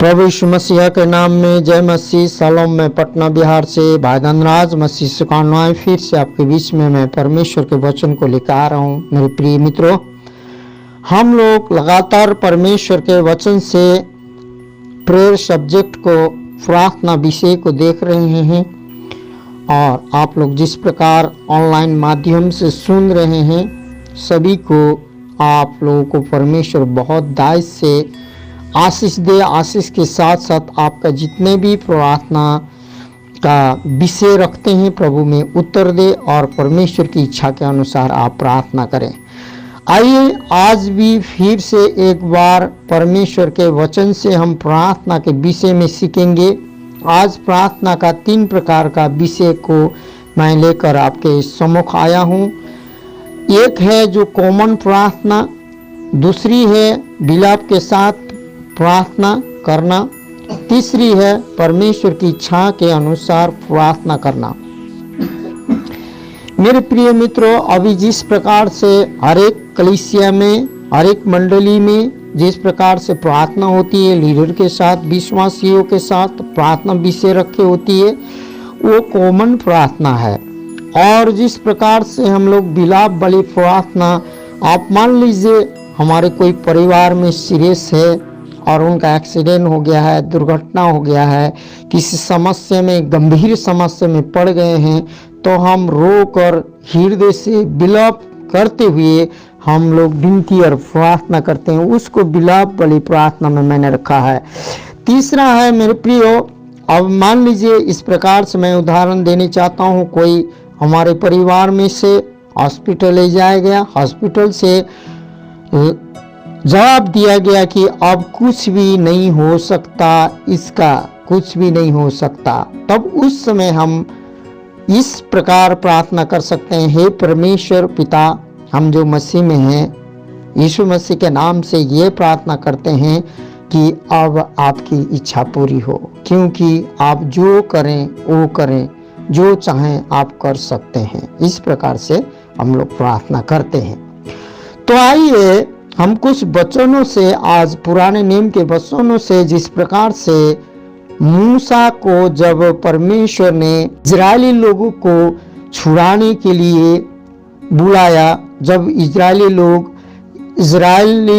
प्रभु यीशु मसीह के नाम में जय मसीह। सलाम। मैं पटना बिहार से भाई धनराज मसीह सुखानवाई फिर से आपके बीच में मैं परमेश्वर के वचन को लेकर आ रहा हूँ। मेरे प्रिय मित्रों, हम लोग लगातार परमेश्वर के वचन से प्रेयर सब्जेक्ट को, प्रार्थना विषय को देख रहे हैं और आप लोग जिस प्रकार ऑनलाइन माध्यम से सुन रहे हैं, सभी को आप लोगों को परमेश्वर बहुत दाय से आशीष दे। आशीष के साथ साथ आपका जितने भी प्रार्थना का विषय रखते हैं प्रभु में उत्तर दे और परमेश्वर की इच्छा के अनुसार आप प्रार्थना करें। आइए आज भी फिर से एक बार परमेश्वर के वचन से हम प्रार्थना के विषय में सीखेंगे। आज प्रार्थना का 3 प्रकार का विषय को मैं लेकर आपके सम्मुख आया हूँ। एक है जो कॉमन प्रार्थना, दूसरी है विलाप के साथ प्रार्थना करना, तीसरी है परमेश्वर की इच्छा के अनुसार प्रार्थना करना। मेरे प्रिय मित्रों, अभी जिस प्रकार से हर एक कलीसिया में, हर एक मंडली में जिस प्रकार से प्रार्थना होती है, लीडर के साथ, विश्वासियों के साथ प्रार्थना विषय रखे होती है, वो कॉमन प्रार्थना है। और जिस प्रकार से हम लोग विलाप वाली प्रार्थना, आप मान लीजिए हमारे कोई परिवार में सीरियस है और उनका एक्सीडेंट हो गया है, दुर्घटना हो गया है, किसी समस्या में, गंभीर समस्या में पड़ गए हैं, तो हम रो कर हृदय से विलाप करते हुए हम लोग विनती और प्रार्थना करते हैं। उसको विलाप वाली प्रार्थना में मैंने रखा है। तीसरा है मेरे प्रियो, अब मान लीजिए इस प्रकार से मैं उदाहरण देने चाहता हूँ, कोई हमारे परिवार में से हॉस्पिटल ले जाया गया, हॉस्पिटल से जवाब दिया गया कि अब कुछ भी नहीं हो सकता, इसका कुछ भी नहीं हो सकता। तब उस समय हम इस प्रकार प्रार्थना कर सकते हैं, हे परमेश्वर पिता, हम जो मसीह में हैं, यीशु मसीह के नाम से ये प्रार्थना करते हैं कि अब आपकी इच्छा पूरी हो, क्योंकि आप जो करें वो करें, जो चाहें आप कर सकते हैं। इस प्रकार से हम लोग प्रार्थना करते हैं। तो आइए हम कुछ वचनों से, आज पुराने नियम के वचनों से, जिस प्रकार से मूसा को जब परमेश्वर ने इजरायली लोगों को छुड़ाने के लिए बुलाया, जब इजरायली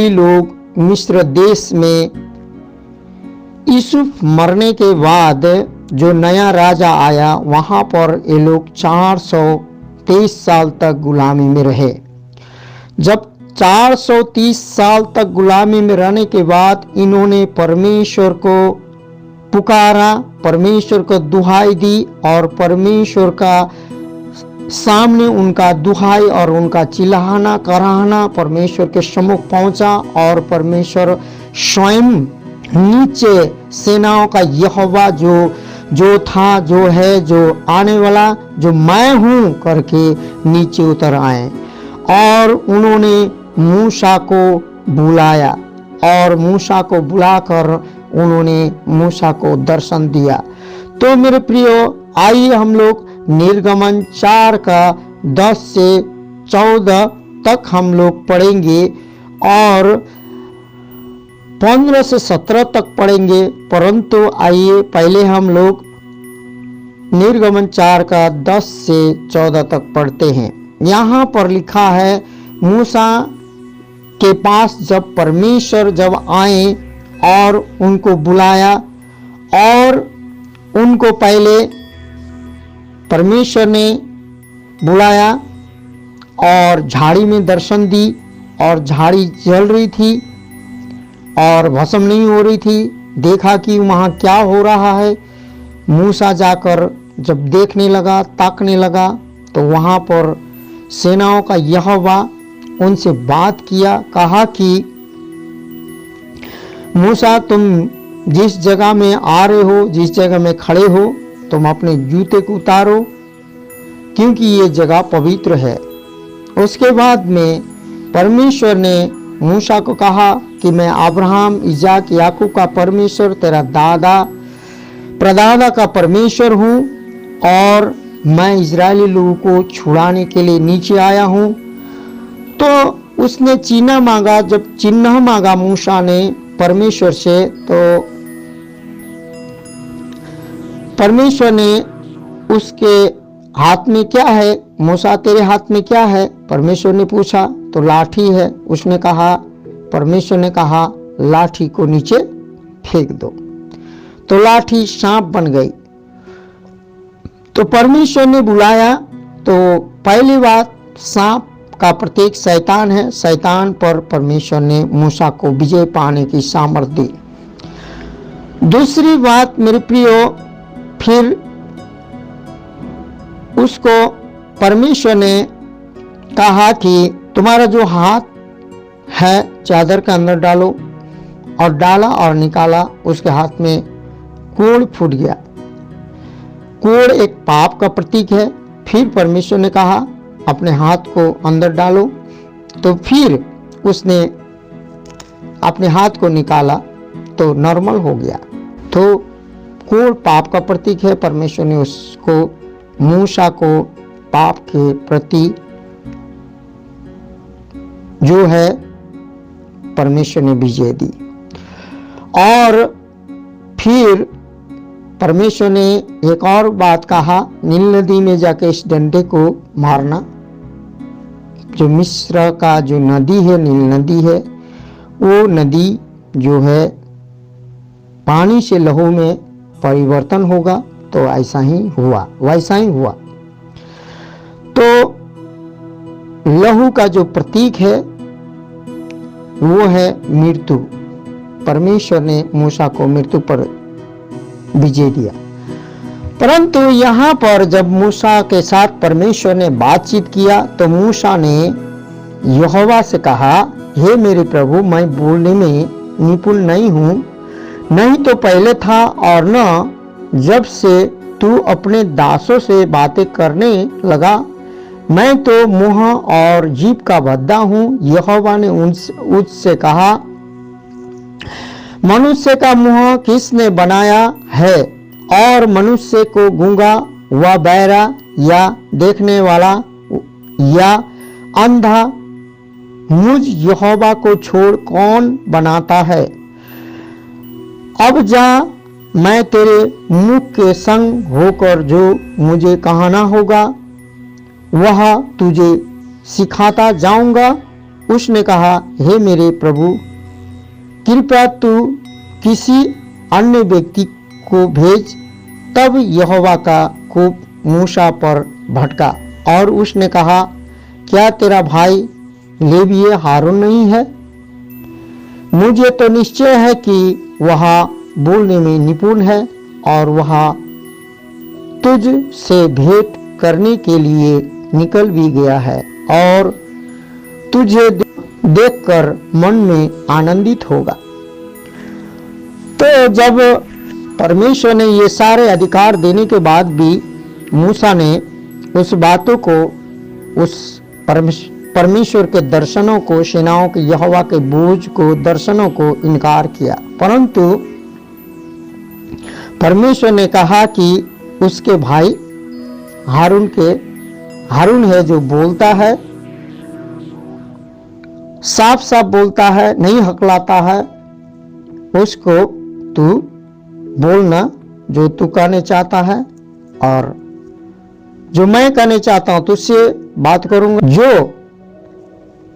लोग मिस्र देश में यूसुफ मरने के बाद जो नया राजा आया, वहां पर ये लोग 423 साल तक गुलामी में रहे। जब 430 साल तक गुलामी में रहने के बाद इन्होंने परमेश्वर को पुकारा, परमेश्वर को दुहाई दी और परमेश्वर का सामने उनका दुहाई और उनका चिल्लाना कराहना परमेश्वर के सम्मुख पहुंचा। और परमेश्वर स्वयं नीचे सेनाओं का यहोवा जो था, जो है, जो आने वाला, जो मैं हूं करके नीचे उतर आए और उन्होंने मूसा को बुलाया और मूसा को बुलाकर उन्होंने मूसा को दर्शन दिया। तो मेरे प्रियो, आइए हम लोग निर्गमन 4 का 10 से 14 तक हम लोग पढ़ेंगे और 15 से 17 तक पढ़ेंगे। परंतु आइए पहले हम लोग निर्गमन 4 का 10 से 14 तक पढ़ते हैं। यहाँ पर लिखा है, मूसा के पास जब परमेश्वर जब आए और उनको बुलाया और उनको पहले परमेश्वर ने बुलाया और झाड़ी में दर्शन दी और झाड़ी जल रही थी और भस्म नहीं हो रही थी। देखा कि वहाँ क्या हो रहा है। मूसा जाकर जब देखने लगा, ताकने लगा, तो वहाँ पर सेनाओं का यहोवा उनसे बात किया, कहा कि मूसा, तुम जिस जगह में आ रहे हो, जिस जगह में खड़े हो, तुम अपने जूते को उतारो, क्योंकि ये जगह पवित्र है। उसके बाद में परमेश्वर ने मूसा को कहा कि मैं अब्राहम, इजाक, याकूब का परमेश्वर, तेरा दादा प्रदादा का परमेश्वर हूँ और मैं इजरायली लोगों को छुड़ाने के लिए नीचे आया हूँ। तो उसने चिन्ह मांगा। जब चिन्ह मांगा मूसा ने परमेश्वर से, तो परमेश्वर ने उसके हाथ में क्या है, मूसा तेरे हाथ में क्या है? परमेश्वर ने पूछा तो लाठी है। उसने कहा, परमेश्वर ने कहा लाठी को नीचे फेंक दो, तो लाठी सांप बन गई। तो परमेश्वर ने बुलाया, तो पहली बात सांप का प्रतीक शैतान है। शैतान पर परमेश्वर ने मूसा को विजय पाने की सामर्थ्य दी। दूसरी बात मेरे प्रियो, फिर उसको परमेश्वर ने कहा कि तुम्हारा जो हाथ है चादर के अंदर डालो, और डाला और निकाला, उसके हाथ में कोढ़ फूट गया। कोढ़ एक पाप का प्रतीक है। फिर परमेश्वर ने कहा अपने हाथ को अंदर डालो, तो फिर उसने अपने हाथ को निकाला तो नॉर्मल हो गया। तो कोढ़ पाप का प्रतीक है। परमेश्वर ने उसको, मूसा को पाप के प्रति जो है परमेश्वर ने विजय दी। और फिर परमेश्वर ने एक और बात कहा, नील नदी में जाके इस डंडे को मारना। जो मिस्र का जो नदी है, नील नदी है, वो नदी जो है पानी से लहू में परिवर्तन होगा। तो ऐसा ही हुआ, वैसा ही हुआ। तो लहू का जो प्रतीक है वो है मृत्यु। परमेश्वर ने मूसा को मृत्यु पर विजय दिया। परंतु यहाँ पर जब मूसा के साथ परमेश्वर ने बातचीत किया तो मूसा ने यहोवा से कहा, हे मेरे प्रभु, मैं बोलने में निपुण नहीं हूँ, नहीं तो पहले था और न जब से तू अपने दासों से बातें करने लगा। मैं तो मुँह और जीभ का भद्दा हूँ। यहोवा ने उससे कहा, मनुष्य का मुंह किसने बनाया है, और मनुष्य को गूंगा व बहरा या देखने वाला या अंधा मुझ यहोवा को छोड़ कौन बनाता है? अब जा, मैं तेरे मुख के संग होकर जो मुझे कहना होगा वह तुझे सिखाता जाऊंगा। उसने कहा, हे मेरे प्रभु, कृपया तू किसी अन्य व्यक्ति को भेज। तब यहोवा का कोप मूसा पर भटका और उसने कहा, क्या तेरा भाई लेवीय हारून नहीं है? मुझे तो निश्चय है कि वह बोलने में निपुण है और वह तुझ से भेंट करने के लिए निकल भी गया है और तुझे देखकर मन में आनंदित होगा। तो जब परमेश्वर ने ये सारे अधिकार देने के बाद भी मूसा ने उस बातों को, उस परमेश्वर के दर्शनों को, सेनाओं के यहोवा के बोझ को, दर्शनों को इनकार किया। परंतु परमेश्वर ने कहा कि उसके भाई हारून है जो बोलता है, साफ साफ बोलता है, नहीं हकलाता है, उसको तू बोलना जो तू कहने चाहता है, और जो मैं कहने चाहता हूं तुझसे बात करूंगा, जो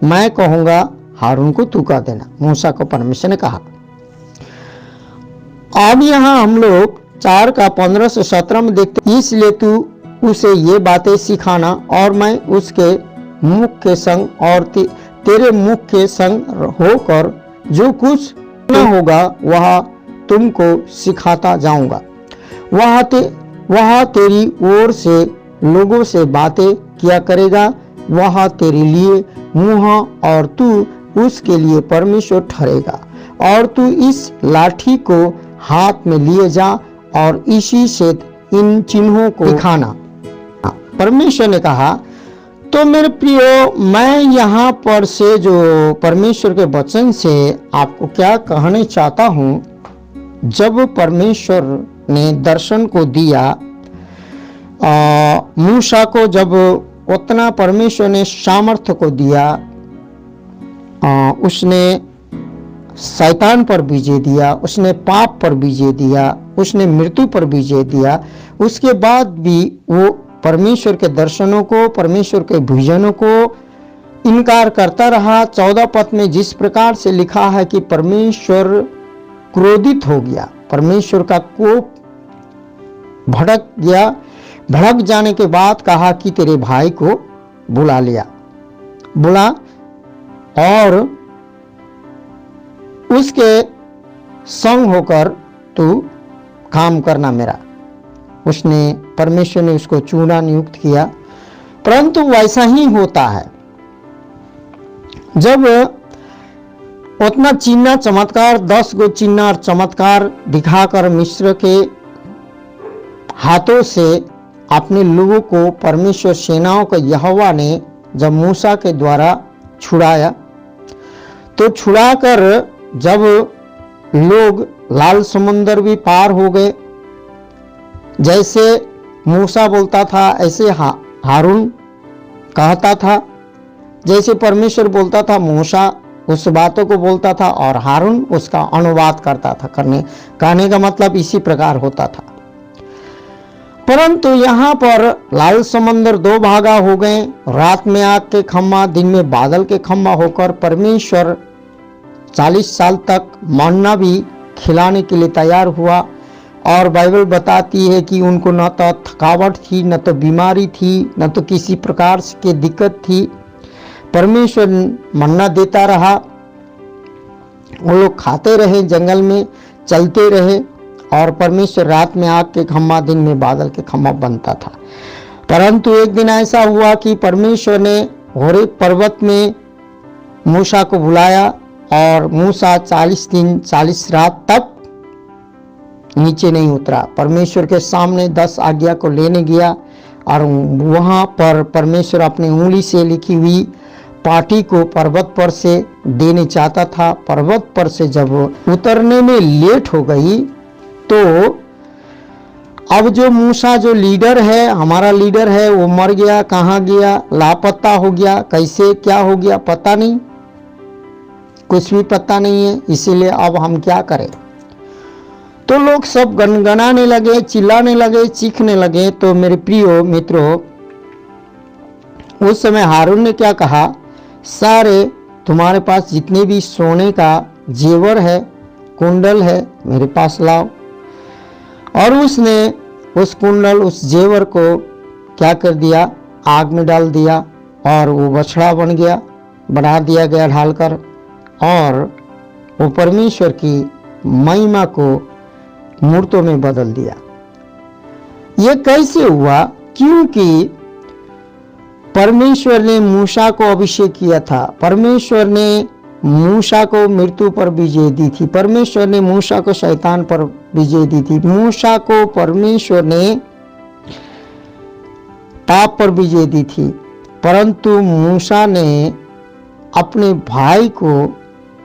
मैं कहूंगा हारून को तू कह देना। मूसा को परमेश्वर ने कहा। अब यहां हम लोग 4 का 15 से 17 में देखते, इसलिए तू उसे ये बातें सिखाना और मैं उसके मुख के संग और तेरे मुख के संग होकर जो कुछ न होगा वह तुमको सिखाता जाऊंगा। वह तेरी ओर से लोगों से बातें किया करेगा, वह तेरे लिए मुँह और तू उसके लिए परमेश्वर ठहरेगा। और तू इस लाठी को हाथ में लिए जा और इसी से इन चिन्हों को दिखाना। परमेश्वर ने कहा। तो मेरे प्रियो, मैं यहाँ पर से जो परमेश्वर के वचन से आपको क्या कहना चाहता हूँ, जब परमेश्वर ने दर्शन को दिया मूसा को, जब उतना परमेश्वर ने सामर्थ्य को दिया, उसने शैतान पर विजय दिया, उसने पाप पर विजय दिया, उसने मृत्यु पर विजय दिया, उसके बाद भी वो परमेश्वर के दर्शनों को, परमेश्वर के विजनों को इनकार करता रहा। 14 पद में जिस प्रकार से लिखा है कि परमेश्वर क्रोधित हो गया, परमेश्वर का कोप भड़क गया। भड़क जाने के बाद कहा कि तेरे भाई को बुला और उसके संग होकर तू काम करना मेरा। परमेश्वर ने उसको चुना, नियुक्त किया। परंतु वैसा ही होता है जब उतना चिन्ह चमत्कार, 10 गो चिन्ह और चमत्कार दिखाकर मिस्र के हाथों से अपने लोगों को परमेश्वर सेनाओं का यहोवा ने जब मूसा के द्वारा छुड़ाया, तो छुड़ाकर जब लोग लाल समुंदर भी पार हो गए, जैसे मूसा बोलता था ऐसे हारून कहता था, जैसे परमेश्वर बोलता था मूसा उस बातों को बोलता था और हारून उसका अनुवाद करता था। कहने का मतलब इसी प्रकार होता था। परंतु यहाँ पर लाल समंदर 2 भागा हो गए, रात में आग के खम्मा, दिन में बादल के खम्मा होकर परमेश्वर 40 साल तक मन्ना भी खिलाने के लिए तैयार हुआ। और बाइबल बताती है कि उनको न तो थकावट थी, न तो बीमारी थी, न तो किसी प्रकार की दिक्कत थी। परमेश्वर मन्ना देता रहा, वो लोग खाते रहे, जंगल में चलते रहे और परमेश्वर रात में आग के खम्मा, दिन में बादल के खम्मा बनता था। परंतु एक दिन ऐसा हुआ कि परमेश्वर ने होरेब पर्वत में मूसा को बुलाया और मूसा 40 दिन 40 रात तक नीचे नहीं उतरा। परमेश्वर के सामने 10 आज्ञा को लेने गया और वहां पर परमेश्वर अपनी उंगली से लिखी हुई पाटी को पर्वत पर से देने चाहता था। पर्वत पर से जब उतरने में लेट हो गई तो अब जो मूसा जो लीडर है, हमारा लीडर है, वो मर गया, कहाँ गया, लापता हो गया, कैसे क्या हो गया पता नहीं, कुछ भी पता नहीं है। इसीलिए अब हम क्या करें? तो लोग सब गनगनाने लगे, चिल्लाने लगे, चीखने लगे। तो मेरे प्रियो मित्रों, उस समय हारून ने क्या कहा, सारे तुम्हारे पास जितने भी सोने का जेवर है, कुंडल है, मेरे पास लाओ। और उसने उस कुंडल, उस जेवर को क्या कर दिया, आग में डाल दिया और वो बछड़ा बन गया, बढ़ा दिया गया ढालकर, और वो परमेश्वर की महिमा को मूर्तों में बदल दिया। ये कैसे हुआ? क्योंकि परमेश्वर ने मूसा को अभिषेक किया था, परमेश्वर ने मूसा को मृत्यु पर विजय दी थी, परमेश्वर ने मूसा को शैतान पर विजय दी थी, मूसा को परमेश्वर ने पाप पर विजय दी थी। परंतु मूसा ने अपने भाई को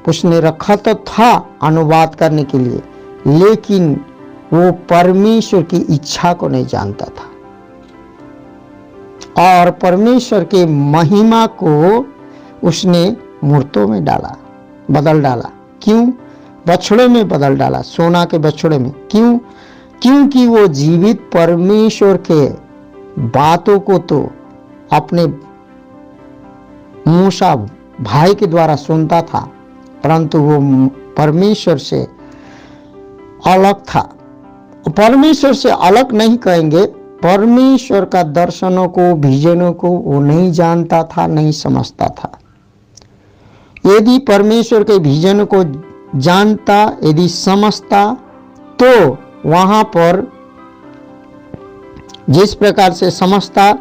उसने रखा तो था अनुवाद करने के लिए, लेकिन वो परमेश्वर की इच्छा को नहीं जानता था और परमेश्वर के महिमा को उसने मूर्तों में डाला, बदल डाला। क्यों? बछड़े में बदल डाला, सोना के बछड़े में। क्यों? क्योंकि वो जीवित परमेश्वर के बातों को तो अपने मूसा भाई के द्वारा सुनता था, परंतु वो परमेश्वर से अलग था। परमेश्वर से अलग नहीं कहेंगे, परमेश्वर का दर्शनों को, विजनों को वो नहीं जानता था, नहीं समझता था। यदि परमेश्वर के विजन को जानता, यदि समझता, तो वहां पर जिस प्रकार से समझता,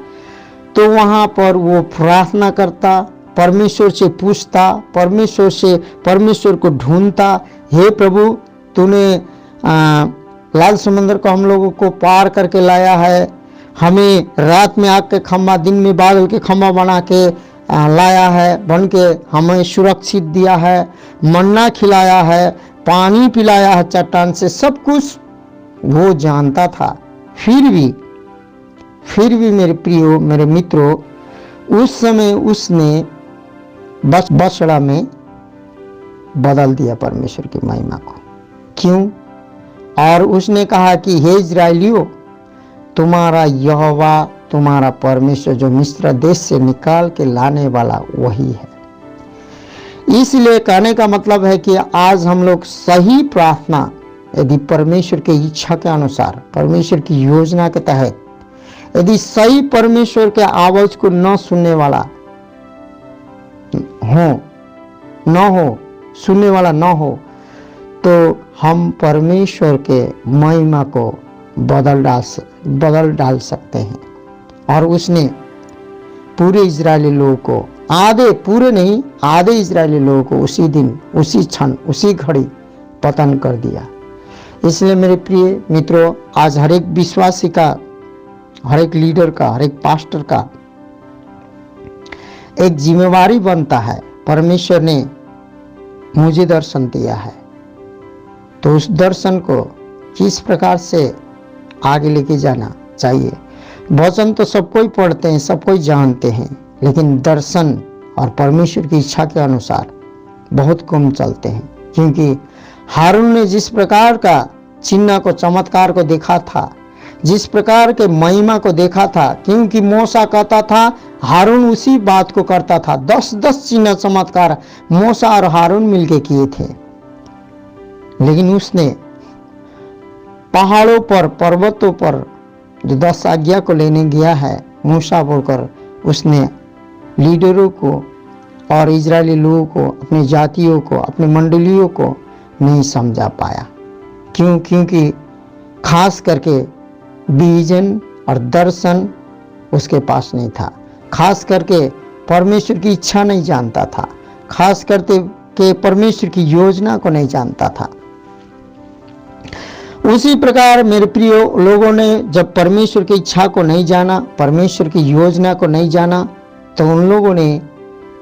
तो वहां पर वो प्रार्थना करता, परमेश्वर से पूछता, परमेश्वर को ढूंढता। हे प्रभु, तूने लाल समंदर को हम लोगों को पार करके लाया है, हमें रात में आग के खम्भा, दिन में बादल के खम्भा बना के लाया है, बन के हमें सुरक्षित दिया है, मन्ना खिलाया है, पानी पिलाया है चट्टान से, सब कुछ वो जानता था। फिर भी मेरे प्रियो, मेरे मित्रों, उस समय उसने बछड़ा में बदल दिया परमेश्वर की महिमा को। क्यों? और उसने कहा कि हे इजराइलियों, तुम्हारा यहोवा तुम्हारा परमेश्वर जो मिस्र देश से निकाल के लाने वाला वही है। इसलिए कहने का मतलब है कि आज हम लोग सही प्रार्थना यदि परमेश्वर की इच्छा के अनुसार, परमेश्वर की योजना के तहत यदि सही परमेश्वर के आवाज को न सुनने वाला सुनने वाला न हो, तो हम परमेश्वर के महिमा को बदल डाल सकते हैं। और उसने पूरे इजरायली लोगों को, आधे इजरायली लोगों को उसी दिन, उसी क्षण, उसी घड़ी पतन कर दिया। इसलिए मेरे प्रिय मित्रों, आज हर एक विश्वासी का, हर एक लीडर का, हर एक पास्टर का एक जिम्मेवारी बनता है। परमेश्वर ने मुझे दर्शन दिया है, तो उस दर्शन को किस प्रकार से आगे लेके जाना चाहिए। वचन तो सब कोई पढ़ते हैं, सब कोई जानते हैं, लेकिन दर्शन और परमेश्वर की इच्छा के अनुसार बहुत कम चलते हैं। क्योंकि हारून ने जिस प्रकार का चिन्ह को, चमत्कार को देखा था, जिस प्रकार के महिमा को देखा था, क्योंकि मूसा कहता था, हारून उसी बात को करता था। 10-10 चिन्ह चमत्कार मूसा और हारून मिलके किए थे। लेकिन उसने पहाड़ों पर, पर्वतों पर जो 10 आज्ञा को लेने गया है मूसा बोलकर, उसने लीडरों को और इजरायली लोगों को, अपने जातियों को, अपने मंडलियों को नहीं समझा पाया। क्यों? क्योंकि खास करके विजन और दर्शन उसके पास नहीं था। खास करके परमेश्वर की इच्छा नहीं जानता था। खास करके के परमेश्वर की योजना को नहीं जानता था। उसी प्रकार मेरे प्रिय लोगों ने जब परमेश्वर की इच्छा को नहीं जाना, परमेश्वर की योजना को नहीं जाना, तो उन लोगों ने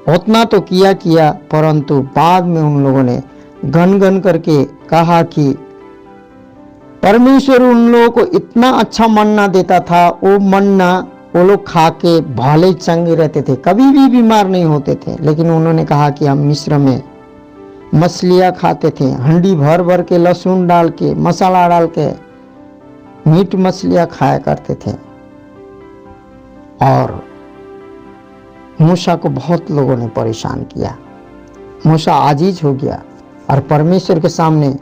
उतना तो किया, परंतु बाद में उन लोगों ने गन करके कहा कि परमेश्वर उन लोगों को इतना अच्छा मन्ना देता था, वो मन्ना वो लोग खा के भले चंगे रहते थे, कभी भी बीमार नहीं होते थे। लेकिन उन्होंने कहा कि हम मिस्र में मछलियाँ खाते थे, हंडी भर के लहसुन डाल के, मसाला डाल के मीट मछलियाँ खाया करते थे। और मूसा को बहुत लोगों ने परेशान किया। मूसा आजीज हो गया और परमेश्वर के सामने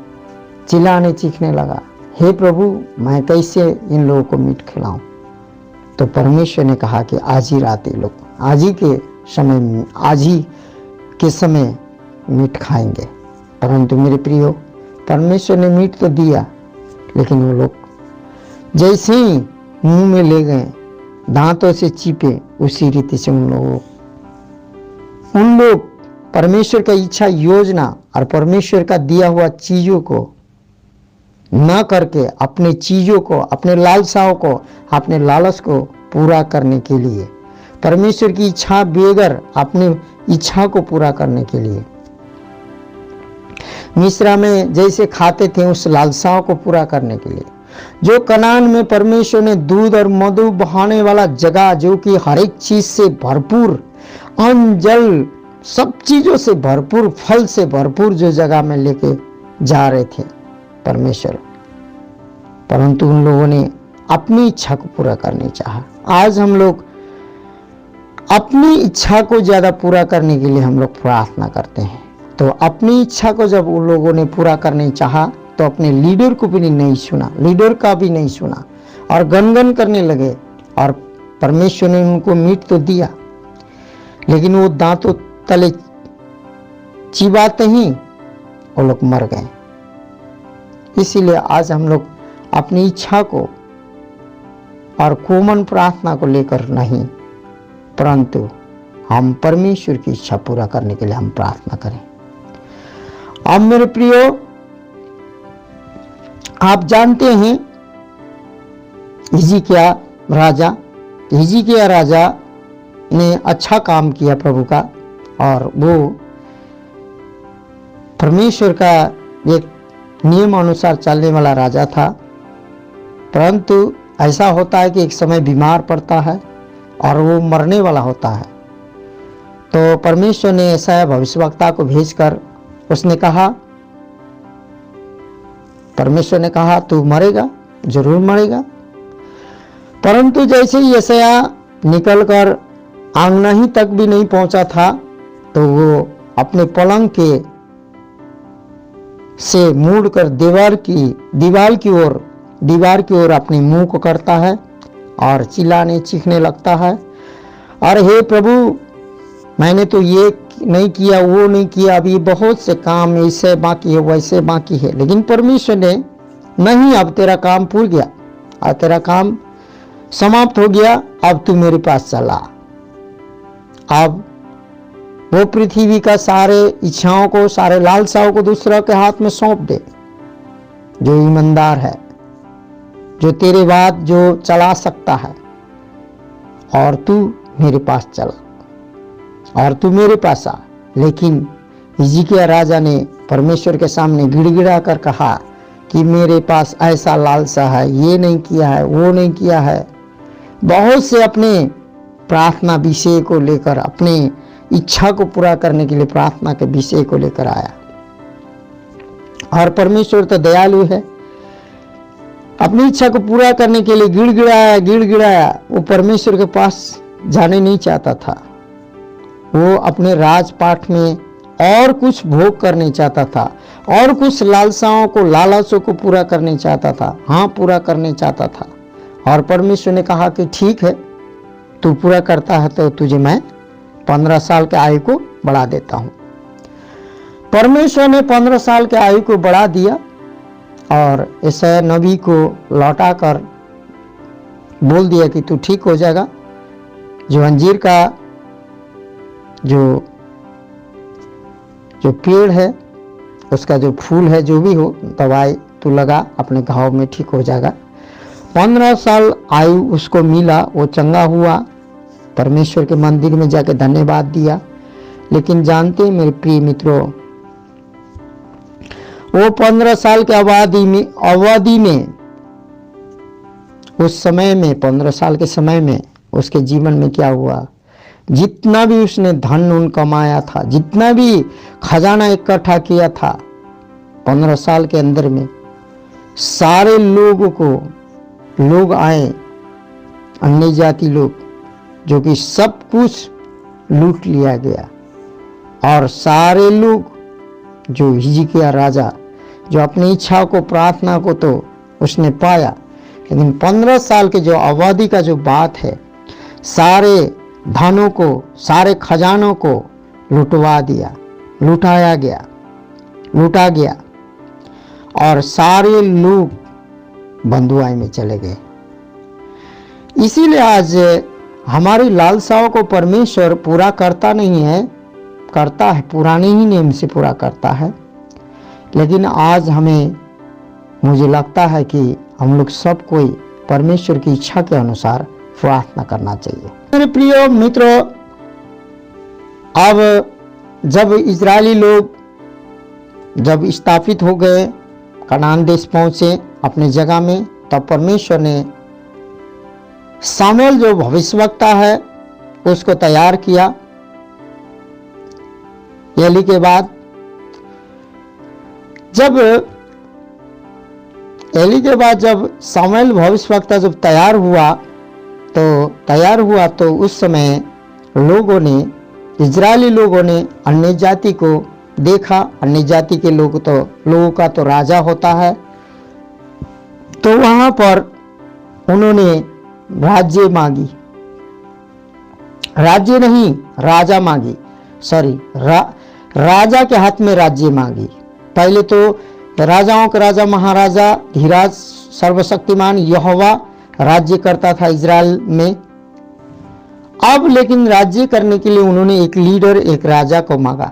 चिल्लाने चीखने लगा, हे प्रभु, मैं कैसे इन लोगों को मीट खिलाऊं। तो परमेश्वर ने कहा कि आज ही रात ये लोग, आज ही के समय मीट खाएंगे। परंतु मेरे प्रियो, परमेश्वर ने मीट तो दिया, लेकिन वो लोग जैसे ही मुंह में ले गए, दांतों से चीपे, उसी रीति से उन लोग परमेश्वर का इच्छा, योजना और परमेश्वर का दिया हुआ चीजों को न करके अपने चीजों को, अपने लालसाओं को, अपने लालच को पूरा करने के लिए, परमेश्वर की इच्छा बगैर अपनी इच्छा को पूरा करने के लिए मिस्र में जैसे खाते थे, उस लालसाओं को पूरा करने के लिए, जो कनान में परमेश्वर ने दूध और मधु बहाने वाला जगह, जो कि हर एक चीज से भरपूर, अन्न जल सब चीजों से भरपूर, फल से भरपूर जो जगह में लेके जा रहे थे परमेश्वर, परंतु उन लोगों ने अपनी इच्छा को पूरा करने चाहा। आज हम लोग अपनी इच्छा को ज्यादा पूरा करने के लिए हम लोग प्रार्थना करते हैं। तो अपनी इच्छा को जब उन लोगों ने पूरा करने चाहा, तो अपने लीडर को भी नहीं सुना, लीडर का भी नहीं सुना और गनगन करने लगे। और परमेश्वर ने उनको मीट तो दिया, लेकिन वो दांतों तले चिबाते ही वो लोग मर गए। इसीलिए आज हम लोग अपनी इच्छा को और कॉमन प्रार्थना को लेकर नहीं, परंतु हम परमेश्वर की इच्छा पूरा करने के लिए हम प्रार्थना करें। अब मेरे प्रियो, आप जानते हैं हिजकिय्याह राजा ने अच्छा काम किया प्रभु का, और वो परमेश्वर का एक नियम अनुसार चलने वाला राजा था। परंतु ऐसा होता है कि एक समय बीमार पड़ता है और वो मरने वाला होता है। तो परमेश्वर ने यशायाह भविष्यवक्ता को भेजकर उसने कहा, परमेश्वर ने कहा तू मरेगा, जरूर मरेगा। परंतु जैसे ही यशायाह निकलकर आंगना ही तक भी नहीं पहुंचा था तो वो अपने पलंग के से मुड़कर दीवार की ओर अपने मुंह को करता है और चिल्लाने चीखने लगता है, और हे प्रभु, मैंने तो ये नहीं किया, वो नहीं किया, अभी बहुत से काम ऐसे बाकी है, वैसे बाकी है। लेकिन परमेश्वर ने, नहीं, अब तेरा काम पूरा गया, और तेरा काम समाप्त हो गया, अब तू मेरे पास चला। अब वो पृथ्वी का सारे इच्छाओं को, सारे लालसाओं को दूसरा के हाथ में सौंप दे, जो ईमानदार है, जो तेरे बाद जो चला सकता है, और तू मेरे पास चला, और तू मेरे पास आ। लेकिन हिजकिय्याह राजा ने परमेश्वर के सामने गिड़गिड़ा कर कहा कि मेरे पास ऐसा लालसा है, ये नहीं किया है, वो नहीं किया है। बहुत से अपने प्रार्थना विषय को लेकर, अपने इच्छा को पूरा करने के लिए प्रार्थना के विषय को लेकर आया, और परमेश्वर तो दयालु है, अपनी इच्छा को पूरा करने के लिए गिड़गिड़ाया। वो परमेश्वर के पास जाने नहीं चाहता था, वो अपने राजपाट में और कुछ भोग करने चाहता था, और कुछ लालसों को पूरा करने चाहता था, हाँ पूरा करने चाहता था। और परमेश्वर ने कहा कि ठीक है, तू पूरा करता है तो तुझे मैं 15 साल के आयु को बढ़ा देता हूं। परमेश्वर ने 15 साल के आयु को बढ़ा दिया, और यशायाह नबी को लौटाकर बोल दिया कि तू ठीक हो जाएगा। जो अंजीर का जो पेड़ है, उसका जो फूल है, जो भी हो, दवाई तू लगा, अपने घाव में ठीक हो जाएगा। 15 साल आयु उसको मिला, वो चंगा हुआ, परमेश्वर के मंदिर में जाके धन्यवाद दिया। लेकिन जानते हैं मेरे प्रिय मित्रों, वो 15 साल के अवधि में उस समय में 15 साल के समय में उसके जीवन में क्या हुआ? जितना भी उसने धन उन कमाया था, जितना भी खजाना इकट्ठा किया था, 15 साल के अंदर में सारे लोग आए, अन्य जाति लोग, जो कि सब कुछ लूट लिया गया। और सारे लोग जो हिजकिय्याह राजा, जो अपनी इच्छा को, प्रार्थना को तो उसने पाया, लेकिन 15 साल के जो अवधि का जो बात है, सारे धनों को, सारे खजानों को लुटवा दिया, लूटा गया, और सारे लोग बंधुआई में चले गए। इसीलिए आज हमारी लालसाओं को परमेश्वर पूरा करता नहीं है, करता है, पुराने ही नियम से पूरा करता है। लेकिन आज मुझे लगता है कि हम लोग सब कोई परमेश्वर की इच्छा के अनुसार प्रार्थना करना चाहिए। मेरे प्रिय मित्रों, अब जब इजरायली लोग जब स्थापित हो गए, कनान देश पहुंचे अपने जगह में, तब परमेश्वर ने सामुएल जो भविष्यवक्ता है उसको तैयार किया। एली के बाद जब सामुएल भविष्यवक्ता जब तैयार हुआ तो उस समय इजरायली लोगों ने अन्य जाति को देखा। अन्य जाति के लोगों का तो राजा होता है, तो वहां पर उन्होंने राज्य मांगी, राजा के हाथ में राज्य मांगी। पहले तो राजाओं का राजा महाराजा धीराज सर्वशक्तिमान यहोवा राज्य करता था इजराइल में। अब लेकिन राज्य करने के लिए उन्होंने एक लीडर, एक राजा को मांगा।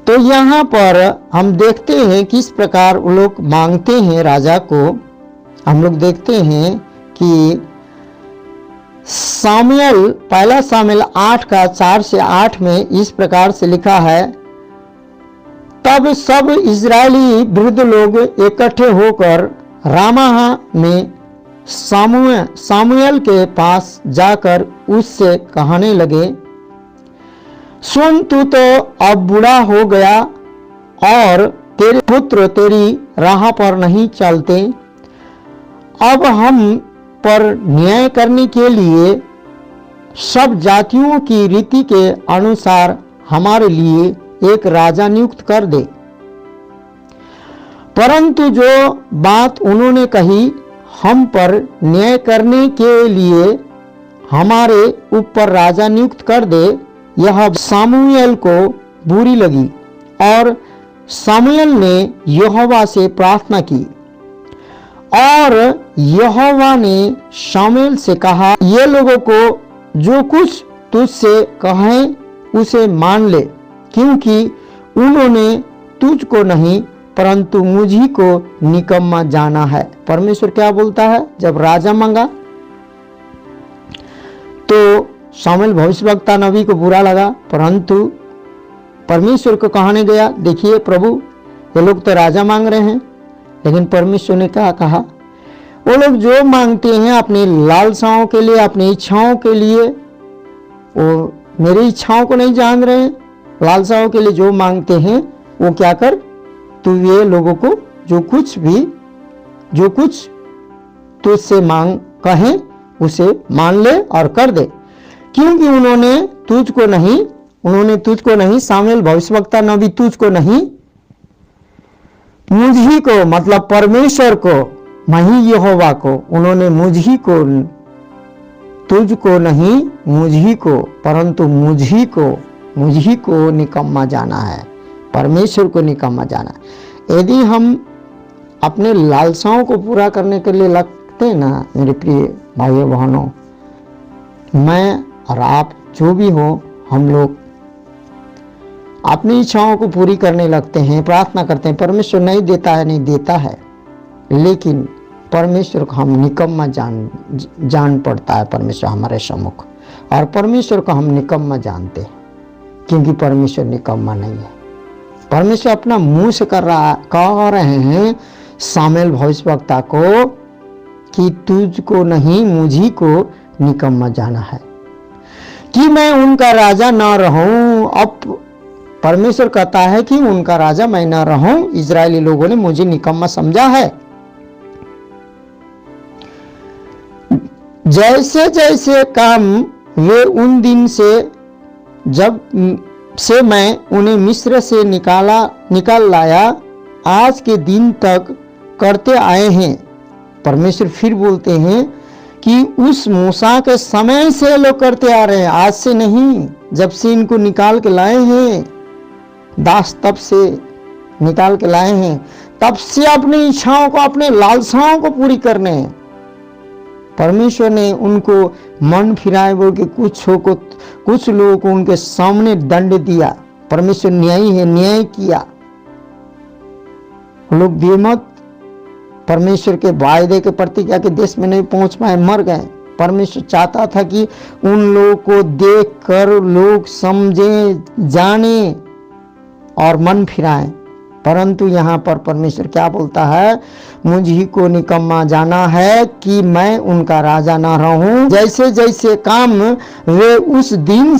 तो यहाँ पर हम देखते हैं किस प्रकार वो लोग मांगते हैं राजा को। हम लोग देखते हैं कि पहला सामुएल 8 का 4 से 8 में इस प्रकार से लिखा है, तब सब इजरायली वृद्ध लोग इकट्ठे होकर रामाह में सामुएल के पास जाकर उससे कहने लगे, सुन, तू तो अब बूढ़ा हो गया और तेरे पुत्र तेरी राह पर नहीं चलते। अब हम पर न्याय करने के लिए सब जातियों की रीति के अनुसार हमारे लिए एक राजा नियुक्त कर दे। परंतु जो बात उन्होंने कही, हम पर न्याय करने के लिए हमारे ऊपर राजा नियुक्त कर दे, यह सामुएल को बुरी लगी और सामुएल ने यहोवा से प्रार्थना की। और यहोवा ने शामुएल से कहा, ये लोगों को जो कुछ तुझसे कहें उसे मान ले, क्योंकि उन्होंने तुझको नहीं परंतु मुझी को निकम्मा जाना है। परमेश्वर क्या बोलता है? जब राजा मांगा तो शामुएल भविष्यवक्ता नबी को बुरा लगा, परंतु परमेश्वर को कहने गया, देखिए प्रभु, ये लोग तो राजा मांग रहे हैं। लेकिन परमेश्वर ने क्या कहा? वो लोग जो मांगते हैं अपनी लालसाओं के लिए, अपनी इच्छाओं के लिए, वो मेरी इच्छाओं को नहीं जान रहे हैं। लालसाओं के लिए जो मांगते हैं वो क्या कर, तू ये लोगों को जो कुछ तुझसे मांग कहें उसे मान ले और कर दे, क्योंकि उन्होंने तुझको नहीं, सामुएल भविष्यवक्ता नबी तुझको नहीं, मुझी को, मतलब परमेश्वर को, मैं यहोवा को, उन्होंने मुझी को, तुझको नहीं मुझी को, परंतु मुझी को निकम्मा जाना है। परमेश्वर को निकम्मा जाना। यदि हम अपने लालसाओं को पूरा करने के लिए लगते हैं ना, मेरे प्रिय भाइयों बहनों, मैं और आप जो भी हो, हम लोग अपनी इच्छाओं को पूरी करने लगते हैं, प्रार्थना करते हैं, परमेश्वर नहीं देता है, लेकिन परमेश्वर को हम निकम्मा जान पड़ता है परमेश्वर हमारे सम्मुख, और परमेश्वर को हम निकम्मा जानते हैं, क्योंकि परमेश्वर निकम्मा नहीं है। परमेश्वर अपना मुंह से कह रहे हैं सामुएल भविष्यवक्ता को कि तुझको नहीं मुझी को निकम्मा जाना है, कि मैं उनका राजा ना रहूं। अब परमेश्वर कहता है कि उनका राजा मैं ना रहूं। इजरायली लोगों ने मुझे निकम्मा समझा है। जैसे जैसे काम वे उन दिन से जब से मैं उन्हें मिस्र से निकाल लाया आज के दिन तक करते आए हैं। परमेश्वर फिर बोलते हैं कि उस मूसा के समय से लोग करते आ रहे हैं, आज से नहीं। जब से इनको निकाल के लाए हैं दास, तब से निकाल के लाए हैं, तब से अपनी इच्छाओं को, अपने लालसाओं को पूरी करने हैं। परमेश्वर ने उनको मन फिराए बोल के कुछ लोगों को उनके सामने दंड दिया। परमेश्वर न्यायी है, न्याय किया। लोग बेमत परमेश्वर के वायदे के प्रतिज्ञा के देश में नहीं पहुंच पाए, मर गए। परमेश्वर चाहता था कि उन लोगों को देखकर लोग समझे, जाने और मन फिराएं, परंतु यहाँ पर परमेश्वर क्या बोलता है? मुझी को निकम्मा जाना है कि मैं उनका राजा ना रहूं। जैसे जैसे काम वे उस दिन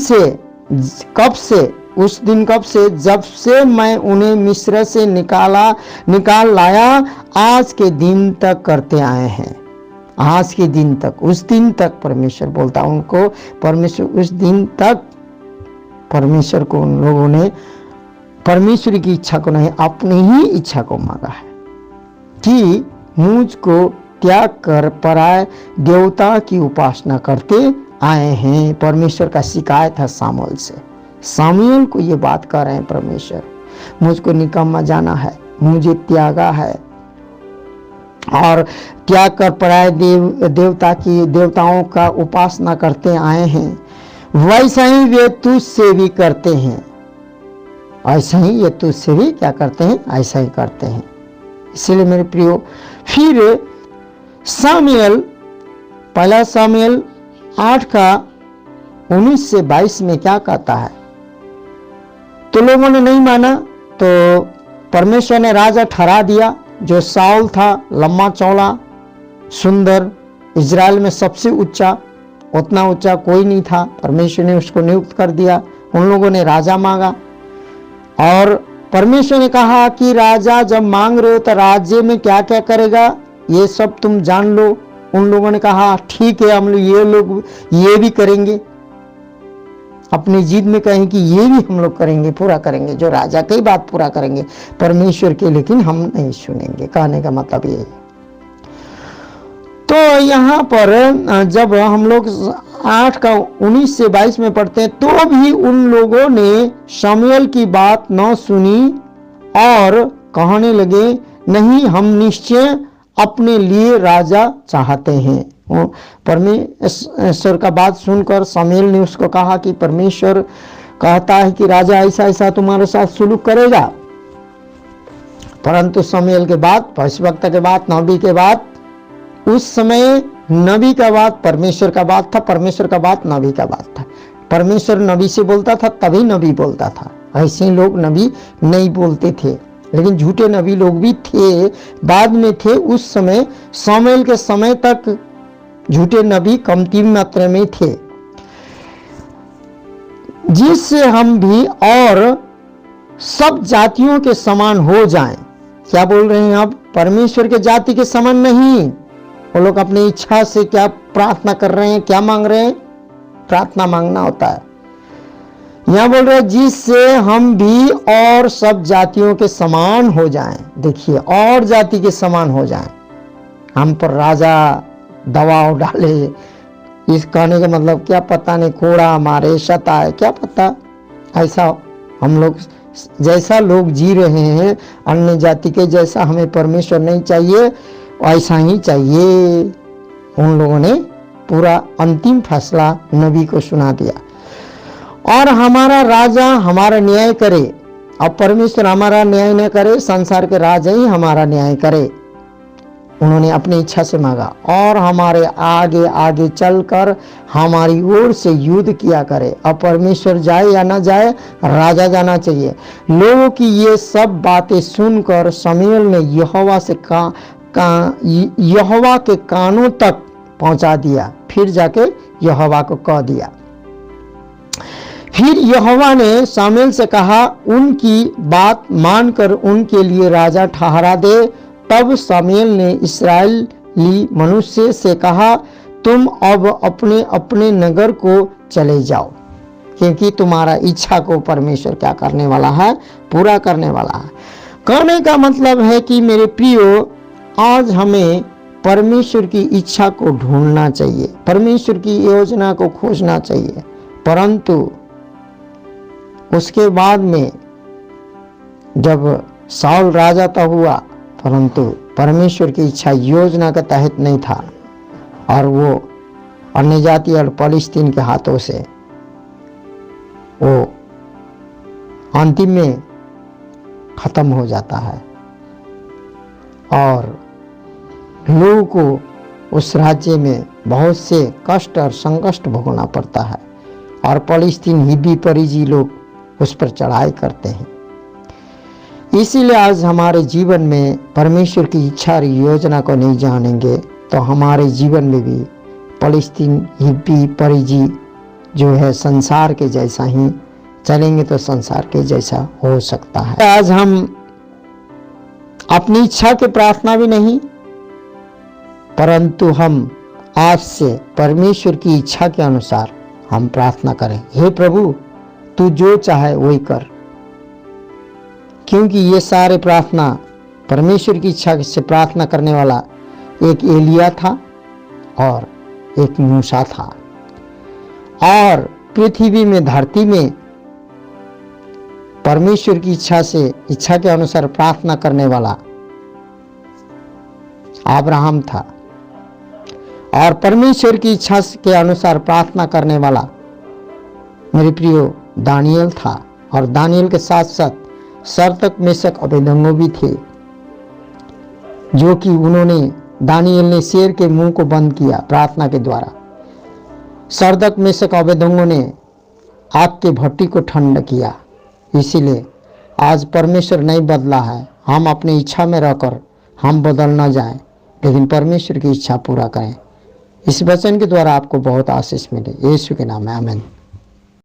कब से जब से मैं उन्हें मिस्र से निकाल लाया आज के दिन तक करते आए हैं। आज के दिन तक, उस दिन तक परमेश्वर बोलता उनको, परमेश्वर उस दिन तक, परमेश्वर को उन लोगों ने परमेश्वर की इच्छा को नहीं, अपनी ही इच्छा को मांगा है कि मुझको त्याग कर पराये देवता की उपासना करते आए हैं। परमेश्वर का शिकायत है सामुएल से। सामुएल को ये बात कर रहे हैं परमेश्वर, मुझको निकम्मा जाना है, मुझे त्यागा है और त्याग कर पराये देवताओं का उपासना करते आए हैं। वैसा ही वे तुझसे भी करते हैं, ऐसा ही ये तुझसे भी क्या करते हैं? ऐसा ही करते हैं। इसलिए मेरे प्रियो, फिर सामुएल, पहला सामुएल 8 का 19 से 22 में क्या कहता है? तो लोगों ने नहीं माना, तो परमेश्वर ने राजा ठहरा दिया। जो साउल था, लम्बा चौड़ा सुंदर, इजराइल में सबसे ऊंचा, उतना ऊंचा कोई नहीं था। परमेश्वर ने उसको नियुक्त कर दिया उन लोगों ने राजा मांगा और परमेश्वर ने कहा कि राजा जब मांग रहे हो तो राज्य में क्या क्या करेगा ये सब तुम जान लो। उन लोगों ने कहा ठीक है, हम लोग ये भी करेंगे, अपनी जिद में कहें कि ये भी हम लोग करेंगे, पूरा करेंगे, जो राजा की बात पूरा करेंगे परमेश्वर की, लेकिन हम नहीं सुनेंगे। कहने का मतलब ये है। तो यहाँ पर जब हम लोग 8 का 19 से 22 में पढ़ते हैं, तो भी उन लोगों ने शमूएल की बात न सुनी और कहने लगे नहीं, हम निश्चय अपने लिए राजा चाहते हैं। परमेश्वर का बात सुनकर शमूएल ने उसको कहा कि परमेश्वर कहता है कि राजा ऐसा ऐसा तुम्हारे साथ सुलूक करेगा। परंतु शमूएल के बाद, भविष्यवक्ता के बाद, नबी के बाद, उस समय नबी का बात परमेश्वर का बात था, परमेश्वर का बात नबी का बात था। परमेश्वर नबी से बोलता था तभी नबी बोलता था, ऐसे लोग नबी नहीं बोलते थे। लेकिन झूठे नबी लोग भी थे, बाद में थे। उस समय शमूएल के समय तक झूठे नबी कमती मात्रा में थे, जिससे हम भी और सब जातियों के समान हो जाएं। क्या बोल रहे हैं आप? परमेश्वर के जाति के समान नहीं। वो लोग अपनी इच्छा से क्या प्रार्थना कर रहे हैं, क्या मांग रहे हैं? प्रार्थना मांगना होता है। यहां बोल रहे हैं जिससे हम भी और सब जातियों के समान हो जाएं। देखिए, और जाति के समान हो जाएं। हम पर राजा दबाव डाले, इस कहने का मतलब क्या पता नहीं, कोड़ा मारे, सताए, क्या पता। ऐसा हम लोग, जैसा लोग जी रहे हैं अन्य जाति के जैसा हमें परमेश्वर नहीं चाहिए, ऐसा ही चाहिए। उन लोगों ने पूरा अंतिम फैसला नबी को सुना दिया। और हमारा राजा हमारा न्याय करे। अब परमेश्वर हमारा न्याय न करे, संसार के राजा ही हमारा न्याय करे। उन्होंने अपनी इच्छा से मांगा और हमारे आगे आगे चलकर हमारी ओर से युद्ध किया करे। अब परमेश्वर जाए या ना जाए, राजा जाना चाहिए। लोगों की ये सब बातें सुनकर शमूएल ने यहोवा के कानों तक पहुंचा दिया। फिर जाके यहोवा को कह दिया। फिर यहोवा ने शमूएल से कहा, उनकी बात मानकर उनके लिए राजा ठहरा दे। तब शमूएल ने इस्राएली मनुष्य से कहा, तुम अब अपने अपने नगर को चले जाओ, क्योंकि तुम्हारा इच्छा को परमेश्वर क्या करने वाला है? पूरा करने वाला है। कहने का मतलब है कि मेरे प्रियो, आज हमें परमेश्वर की इच्छा को ढूंढना चाहिए, परमेश्वर की योजना को खोजना चाहिए। परंतु उसके बाद में जब शाऊल राजा तो हुआ, परंतु परमेश्वर की इच्छा योजना के तहत नहीं था, और वो अन्य जाति और फलिस्तीन के हाथों से वो अंतिम में खत्म हो जाता है और लोगों को उस राज्य में बहुत से कष्ट और संकट भोगना पड़ता है, और फलिस्तीन हिब्बी परिजी लोग उस पर चढ़ाई करते हैं। इसीलिए आज हमारे जीवन में परमेश्वर की इच्छा और योजना को नहीं जानेंगे तो हमारे जीवन में भी फलिस्तीन हिब्बी परिजी जो है संसार के जैसा ही चलेंगे, तो संसार के जैसा हो सकता है। आज हम अपनी इच्छा की प्रार्थना भी नहीं, परंतु हम आज से परमेश्वर की इच्छा के अनुसार हम प्रार्थना करें। हे प्रभु, तू जो चाहे वही कर, क्योंकि ये सारे प्रार्थना परमेश्वर की इच्छा से प्रार्थना करने वाला एक एलिया था और एक मूसा था, और पृथ्वी में, धरती में परमेश्वर की इच्छा के अनुसार प्रार्थना करने वाला अब्राहम था, और परमेश्वर की इच्छा के अनुसार प्रार्थना करने वाला मेरे प्रियो दानियल था, और दानियल के साथ साथ शद्रक मेशक अबेदनगो भी थे, जो कि उन्होंने, दानियल ने शेर के मुंह को बंद किया प्रार्थना के द्वारा। शद्रक मेशक अबेदनगो ने आग के भट्टी को ठंडा किया। इसीलिए आज परमेश्वर नहीं बदला है। हम अपनी इच्छा में रहकर हम बदल ना जाएं, लेकिन परमेश्वर की इच्छा पूरा करें। इस वचन के द्वारा आपको बहुत आशीष मिले। यीशु के नाम में आमीन।